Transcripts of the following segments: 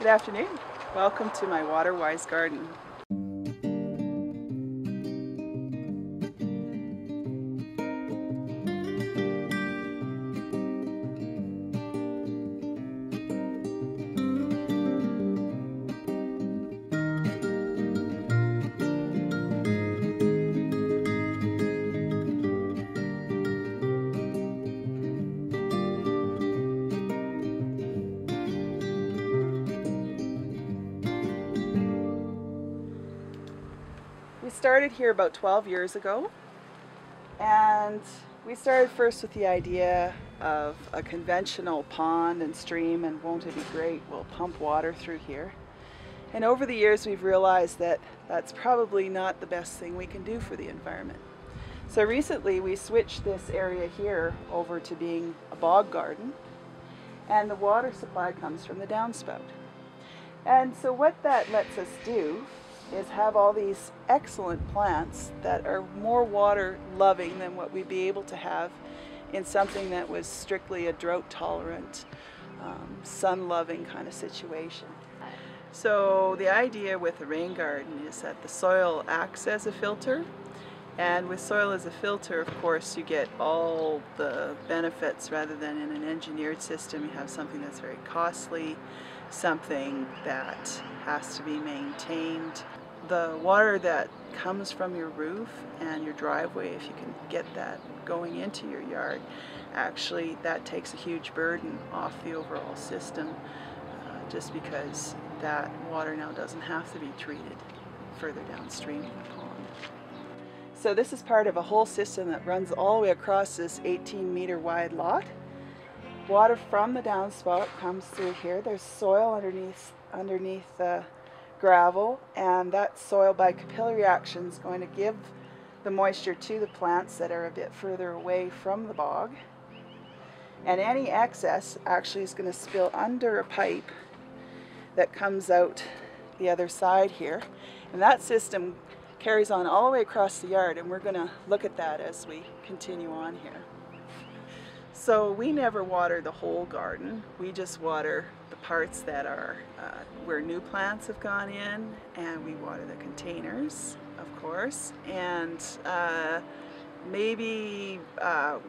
Good afternoon. Welcome to my water-wise garden. We started here about 12 years ago, and we started first with the idea of a conventional pond and stream, and won't it be great, we'll pump water through here. And over the years we've realized that that's probably not the best thing we can do for the environment. So recently we switched this area here over to being a bog garden, and the water supply comes from the downspout. And so what that lets us do is have all these excellent plants that are more water loving than what we'd be able to have in something that was strictly a drought tolerant, sun loving kind of situation. So the idea with the rain garden is that the soil acts as a filter, and with soil as a filter, of course, you get all the benefits rather than in an engineered system. You have something that's very costly, something that has to be maintained. The water that comes from your roof and your driveway, if you can get that going into your yard, actually that takes a huge burden off the overall system, just because that water now doesn't have to be treated further downstream in the pond. So this is part of a whole system that runs all the way across this 18-meter wide lot. Water from the downspout comes through here. There's soil underneath the gravel, and that soil by capillary action is going to give the moisture to the plants that are a bit further away from the bog. And any excess actually is going to spill under a pipe that comes out the other side here. And that system carries on all the way across the yard, and we're going to look at that as we continue on here. So we never water the whole garden. We just water the parts that are where new plants have gone in, and we water the containers, of course. And maybe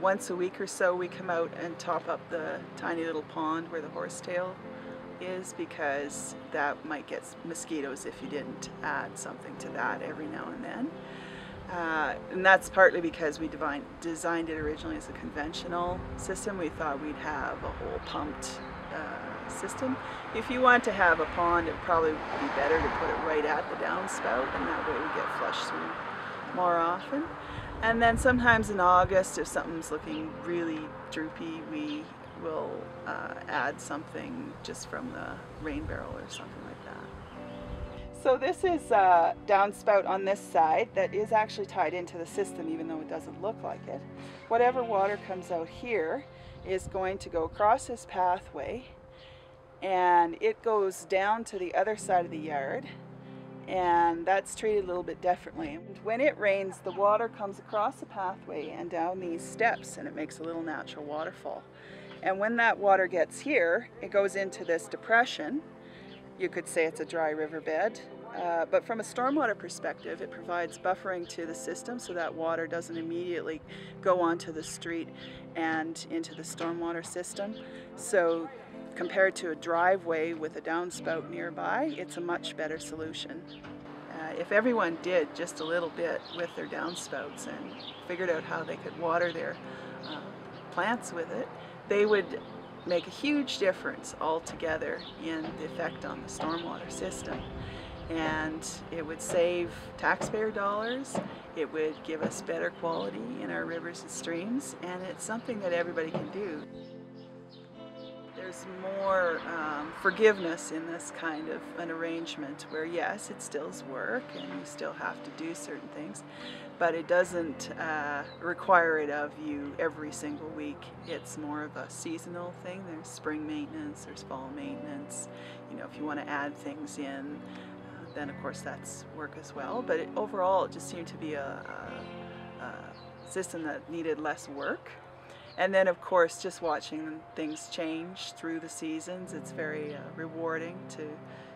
once a week or so we come out and top up the tiny little pond where the horsetail is, because that might get mosquitoes if you didn't add something to that every now and then. And that's partly because we designed it originally as a conventional system. We thought we'd have a whole pumped system. If you want to have a pond, it would probably be better to put it right at the downspout, and that way we get flush through more often. And then sometimes in August, if something's looking really droopy, we will add something just from the rain barrel or something like that. So this is a downspout on this side that is actually tied into the system, even though it doesn't look like it. Whatever water comes out here is going to go across this pathway, and it goes down to the other side of the yard, and that's treated a little bit differently. When it rains, the water comes across the pathway and down these steps, and it makes a little natural waterfall. And when that water gets here, it goes into this depression. You could say it's a dry riverbed, but from a stormwater perspective, it provides buffering to the system so that water doesn't immediately go onto the street and into the stormwater system. So compared to a driveway with a downspout nearby, it's a much better solution. If everyone did just a little bit with their downspouts and figured out how they could water their plants with it, they would make a huge difference altogether in the effect on the stormwater system. And it would save taxpayer dollars, it would give us better quality in our rivers and streams, and it's something that everybody can do. There's more forgiveness in this kind of an arrangement where, yes, it still is work and you still have to do certain things, but it doesn't require it of you every single week. It's more of a seasonal thing. There's spring maintenance, there's fall maintenance. You know, if you want to add things in, then of course that's work as well. But overall, it just seemed to be a system that needed less work. And then of course just watching things change through the seasons, it's very rewarding to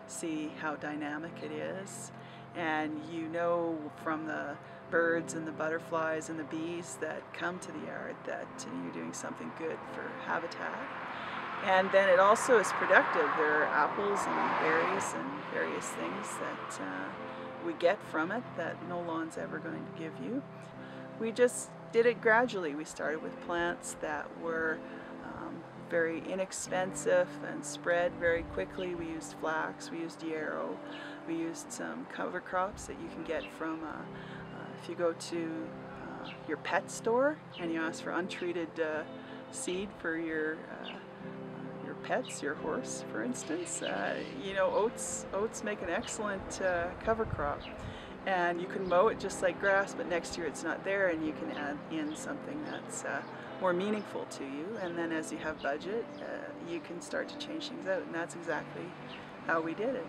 see how dynamic it is. And you know from the birds and the butterflies and the bees that come to the yard that you're doing something good for habitat. And then it also is productive. There are apples and berries and various things that we get from it that no lawn's ever going to give you. We just did it gradually. We started with plants that were very inexpensive and spread very quickly. We used flax, we used yarrow, we used some cover crops that you can get from, if you go to your pet store and you ask for untreated seed for your pets, your horse for instance, you know, oats make an excellent cover crop. And you can mow it just like grass, but next year it's not there, and you can add in something that's more meaningful to you. And then as you have budget, you can start to change things out, and that's exactly how we did it.